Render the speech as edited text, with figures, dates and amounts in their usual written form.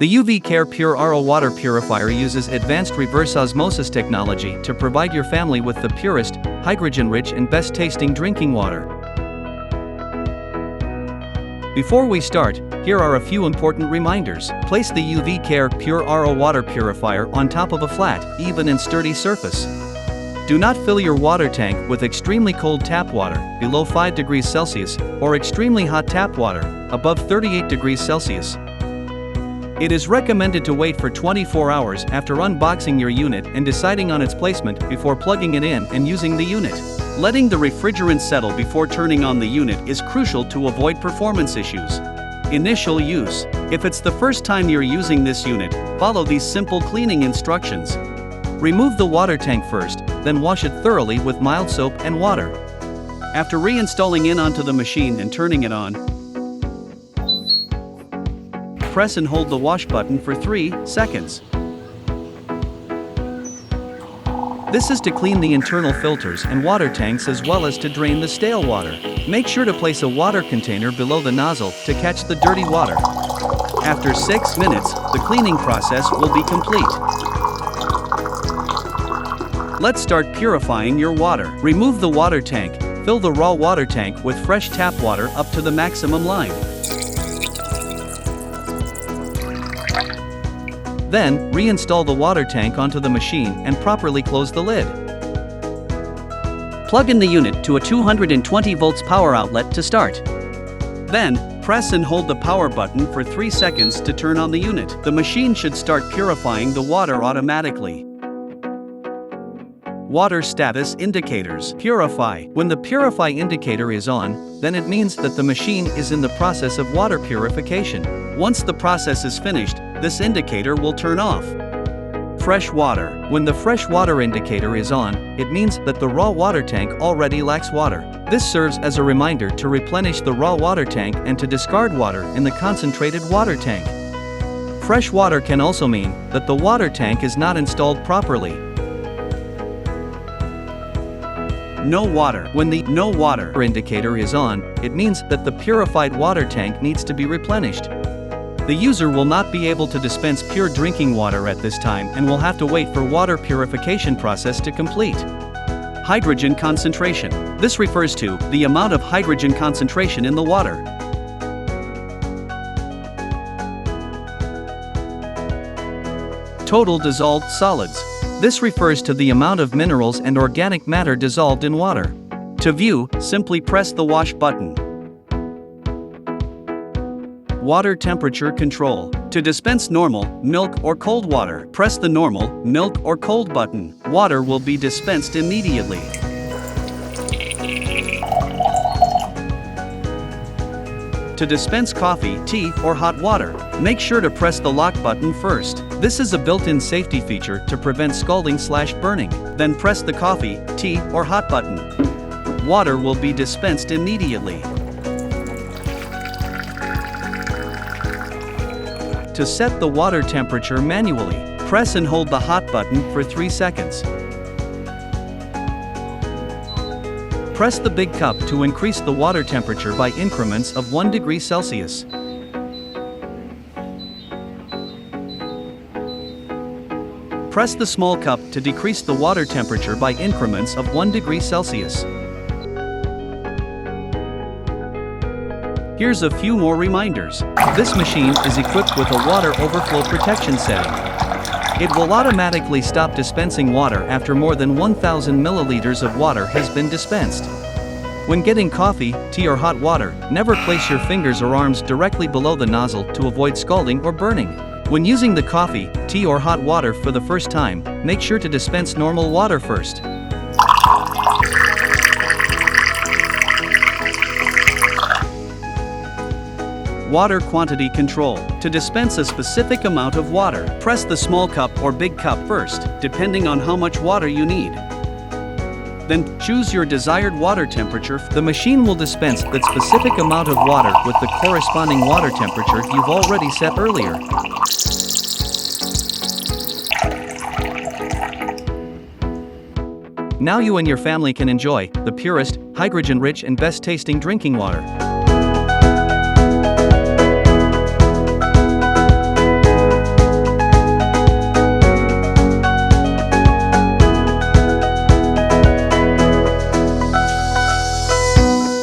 The UV Care Pure RO water purifier uses advanced reverse osmosis technology to provide your family with the purest, hydrogen-rich and best-tasting drinking water. Before we start, here are a few important reminders. Place the UV Care Pure RO water purifier on top of a flat, even and sturdy surface. Do not fill your water tank with extremely cold tap water, below 5 degrees Celsius, or extremely hot tap water, above 38 degrees Celsius. It is recommended to wait for 24 hours after unboxing your unit and deciding on its placement before plugging it in and using the unit. Letting the refrigerant settle before turning on the unit is crucial to avoid performance issues. Initial use. If it's the first time you're using this unit, follow these simple cleaning instructions. Remove the water tank first, then wash it thoroughly with mild soap and water. After reinstalling it onto the machine and turning it on, press and hold the wash button for 3 seconds. This is to clean the internal filters and water tanks as well as to drain the stale water. Make sure to place a water container below the nozzle to catch the dirty water. After 6 minutes, the cleaning process will be complete. Let's start purifying your water. Remove the water tank. Fill the raw water tank with fresh tap water up to the maximum line. Then, reinstall the water tank onto the machine and properly close the lid. Plug in the unit to a 220 volts power outlet to start. Then, press and hold the power button for 3 seconds to turn on the unit. The machine should start purifying the water automatically. Water status indicators. Purify. When the purify indicator is on, then it means that the machine is in the process of water purification. Once the process is finished, this indicator will turn off. Fresh water. When the fresh water indicator is on, it means that the raw water tank already lacks water. This serves as a reminder to replenish the raw water tank and to discard water in the concentrated water tank. Fresh water can also mean that the water tank is not installed properly. No water. When the no water indicator is on, it means that the purified water tank needs to be replenished. The user will not be able to dispense pure drinking water at this time and will have to wait for water purification process to complete. Hydrogen concentration. This refers to the amount of hydrogen concentration in the water. Total dissolved solids. This refers to the amount of minerals and organic matter dissolved in water. To view, simply press the wash button. Water temperature control. To dispense normal, milk or cold water, press the normal, milk or cold button. Water will be dispensed immediately. To dispense coffee, tea, or hot water, make sure to press the lock button first. This is a built-in safety feature to prevent scalding/burning. Then press the coffee, tea, or hot button. Water will be dispensed immediately. To set the water temperature manually, press and hold the hot button for 3 seconds. Press the big cup to increase the water temperature by increments of 1 degree Celsius. Press the small cup to decrease the water temperature by increments of 1 degree Celsius. Here's a few more reminders. This machine is equipped with a water overflow protection setting. It will automatically stop dispensing water after more than 1,000 milliliters of water has been dispensed. When getting coffee, tea or hot water, never place your fingers or arms directly below the nozzle to avoid scalding or burning. When using the coffee, tea or hot water for the first time, make sure to dispense normal water first. Water quantity control. To dispense a specific amount of water, press the small cup or big cup first, depending on how much water you need. Then, choose your desired water temperature. The machine will dispense that specific amount of water with the corresponding water temperature you've already set earlier. Now you and your family can enjoy the purest, hydrogen-rich and best-tasting drinking water.